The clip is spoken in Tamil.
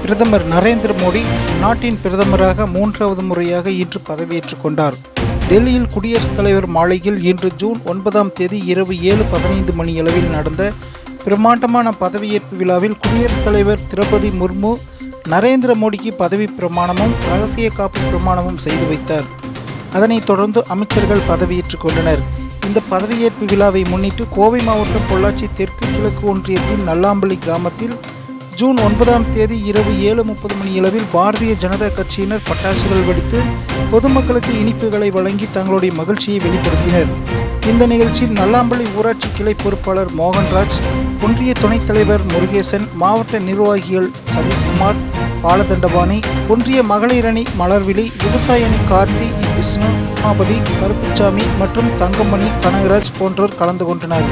பிரதமர் நரேந்திர மோடி நாட்டின் பிரதமராக 3வது முறையாக இன்று பதவியேற்றுக் கொண்டார். டெல்லியில் குடியரசுத் தலைவர் மாளிகையில் இன்று ஜூன் 9ஆம் தேதி இரவு 7:15 மணியளவில் நடந்த பிரமாண்டமான பதவியேற்பு விழாவில் குடியரசுத் தலைவர் திரௌபதி முர்மு நரேந்திர மோடிக்கு பதவி பிரமாணமும் ரகசிய காப்பு பிரமாணமும் செய்து வைத்தார். அதனைத் தொடர்ந்து அமைச்சர்கள் பதவியேற்றுக் கொண்டனர். இந்த பதவியேற்பு விழாவை முன்னிட்டு கோவை மாவட்டம் பொள்ளாச்சி தெற்கு கிழக்கு ஒன்றியத்தின் நல்லாம்பள்ளி கிராமத்தில் ஜூன் 9ஆம் தேதி இரவு 7:30 மணியளவில் பாரதிய ஜனதா கட்சியினர் பட்டாசுகள் வெடித்து பொதுமக்களுக்கு இனிப்புகளை வழங்கி தங்களுடைய மகிழ்ச்சியை வெளிப்படுத்தினர். இந்த நிகழ்ச்சியில் நல்லாம்பள்ளி ஊராட்சி கிளை பொறுப்பாளர் மோகன்ராஜ், ஒன்றிய துணைத் தலைவர் முருகேசன், மாவட்ட நிர்வாகிகள் சதீஷ்குமார், பாலதண்டபாணி, ஒன்றிய மகளிர் அணி மலர்விழி, விவசாய அணி கார்த்தி, விஷ்ணு, உமாபதி, கருப்புச்சாமி மற்றும் தங்கமணி, கனகராஜ் போன்றோர் கலந்து கொண்டனர்.